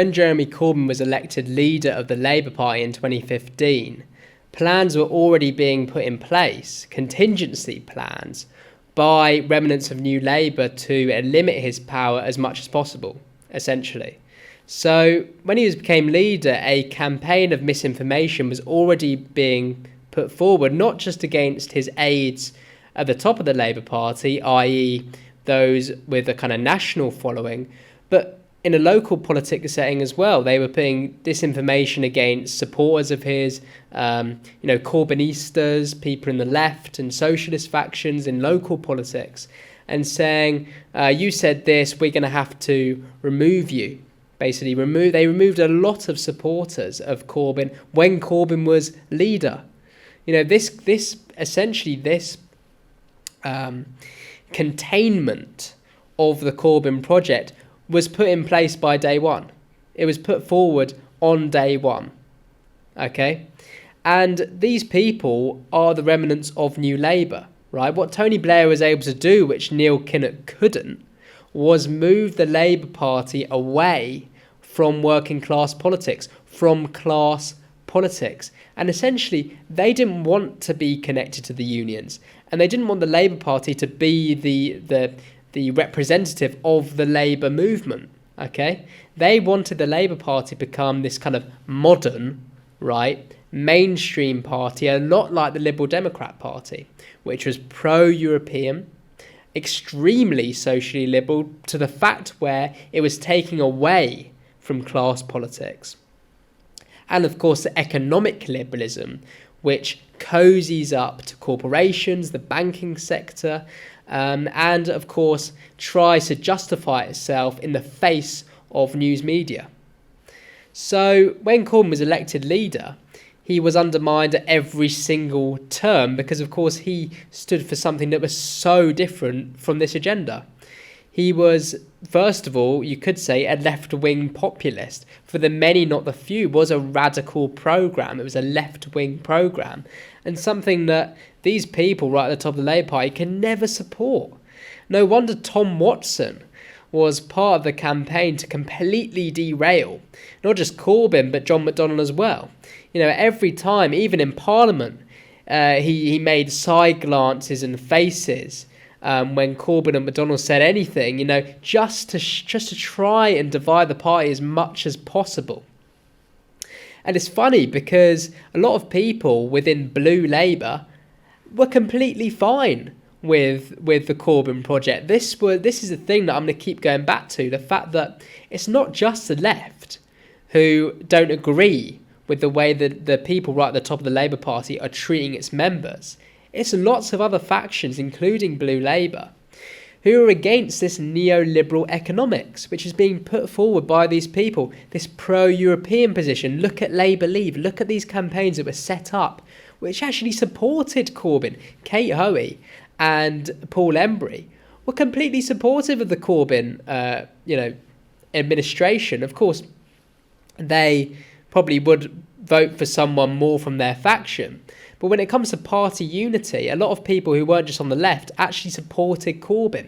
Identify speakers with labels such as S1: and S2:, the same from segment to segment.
S1: When Jeremy Corbyn was elected leader of the Labour Party in 2015, plans were already being put in place, contingency plans, by remnants of New Labour to limit his power as much as possible, essentially. So when he became leader, a campaign of misinformation was already being put forward, not just against his aides at the top of the Labour Party, i.e. those with a kind of national following, but in a local politics setting as well. They were putting disinformation against supporters of his, Corbynistas, people in the left and socialist factions in local politics, and saying, you said this, we're going to have to remove you. Basically, they removed a lot of supporters of Corbyn when Corbyn was leader. This containment of the Corbyn project was put in place by day one. It was put forward on day one. Okay? And these people are the remnants of New Labour, right? What Tony Blair was able to do, which Neil Kinnock couldn't, was move the Labour Party away from working class politics, from class politics. And essentially, they didn't want to be connected to the unions. And they didn't want the Labour Party to be the representative of the Labour movement, okay? They wanted the Labour Party to become this kind of modern, right, mainstream party, a lot like the Liberal Democrat Party, which was pro-European, extremely socially liberal, to the fact where it was taking away from class politics. And of course, the economic liberalism, which cozies up to corporations, the banking sector, and of course tries to justify itself in the face of news media. So when Corbyn was elected leader, he was undermined at every single term because of course he stood for something that was so different from this agenda. He was, first of all, you could say, a left-wing populist. For the many, not the few, was a radical programme. It was a left-wing programme. And something that these people right at the top of the Labour Party can never support. No wonder Tom Watson was part of the campaign to completely derail not just Corbyn, but John McDonnell as well. Every time, even in Parliament, he made side glances and faces when Corbyn and McDonnell said anything, just to try and divide the party as much as possible. And it's funny because a lot of people within Blue Labour were completely fine with the Corbyn project. This is the thing that I'm going to keep going back to, the fact that it's not just the left who don't agree with the way that the people right at the top of the Labour Party are treating its members. It's lots of other factions, including Blue Labour, who are against this neoliberal economics, which is being put forward by these people, this pro-European position. Look at Labour Leave, look at these campaigns that were set up, which actually supported Corbyn. Kate Hoey and Paul Embry were completely supportive of the Corbyn, administration. Of course, they probably would vote for someone more from their faction. But when it comes to party unity, a lot of people who weren't just on the left actually supported Corbyn.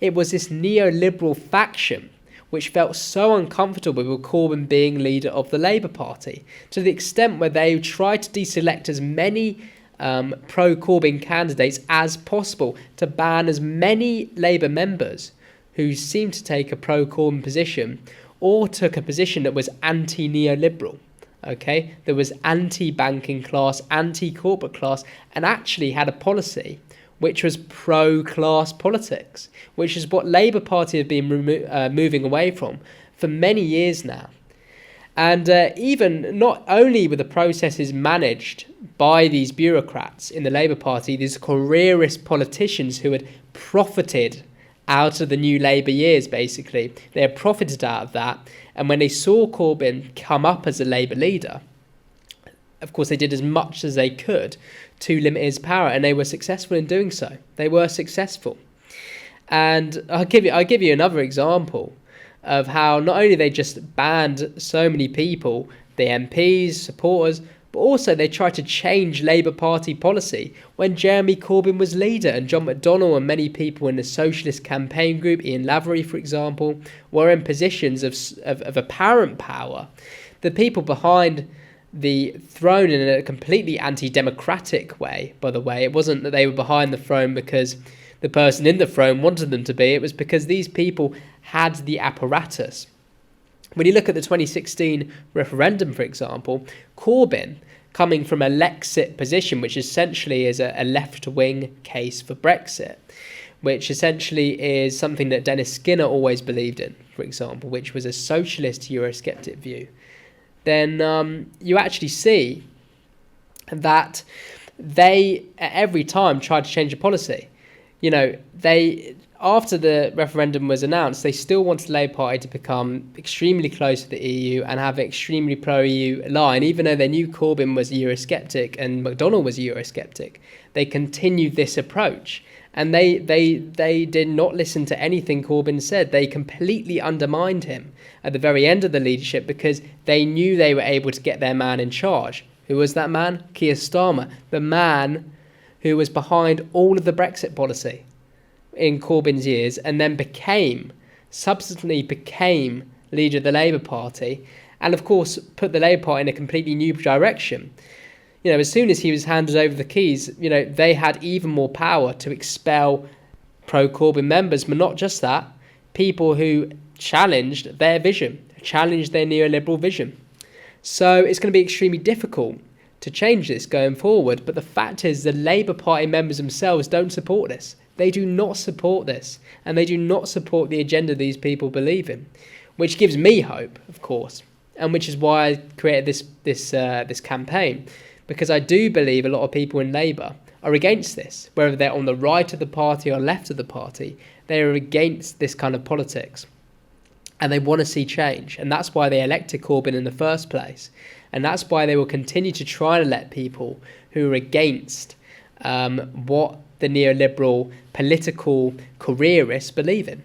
S1: It was this neoliberal faction which felt so uncomfortable with Corbyn being leader of the Labour Party, to the extent where they tried to deselect as many pro-Corbyn candidates as possible, to ban as many Labour members who seemed to take a pro-Corbyn position or took a position that was anti-neoliberal. Okay, there was anti-banking class, anti-corporate class, and actually had a policy which was pro-class politics, which is what Labour Party have been moving away from for many years now. And even not only were the processes managed by these bureaucrats in the Labour Party, these careerist politicians who had profited out of the New Labour years, basically. They had profited out of that. And when they saw Corbyn come up as a Labour leader, of course, they did as much as they could to limit his power, and they were successful in doing so. They were successful. And I'll give you another example of how not only they just banned so many people, the MPs, supporters, But also they tried to change Labour Party policy when Jeremy Corbyn was leader, and John McDonnell and many people in the Socialist Campaign Group, Ian Lavery for example, were in positions of apparent power. The people behind the throne in a completely anti-democratic way, by the way. It wasn't that they were behind the throne because the person in the throne wanted them to be. It was because these people had the apparatus. When you look at the 2016 referendum, for example, Corbyn, coming from a Lexit position, which essentially is a left-wing case for Brexit, which essentially is something that Dennis Skinner always believed in, for example, which was a socialist Eurosceptic view, then you actually see that they, at every time, tried to change the policy. You know, after the referendum was announced, they still wanted the Labour Party to become extremely close to the EU and have an extremely pro-EU line, even though they knew Corbyn was Eurosceptic and McDonnell was Eurosceptic. They continued this approach, and they did not listen to anything Corbyn said. They completely undermined him at the very end of the leadership because they knew they were able to get their man in charge. Who was that man? Keir Starmer, the man who was behind all of the Brexit policy in Corbyn's years, and then subsequently became leader of the Labour Party, and of course put the Labour Party in a completely new direction. You know, as soon as he was handed over the keys, you know, they had even more power to expel pro-Corbyn members, but not just that, people who challenged their vision, challenged their neoliberal vision. So it's going to be extremely difficult to change this going forward, but the fact is the Labour Party members themselves don't support this. They do not support this, and they do not support the agenda these people believe in, which gives me hope, of course, and which is why I created this campaign, because I do believe a lot of people in Labour are against this, whether they're on the right of the party or left of the party. They are against this kind of politics, and they want to see change, and that's why they elected Corbyn in the first place, and that's why they will continue to try to let people who are against what the neoliberal political careerists believe in.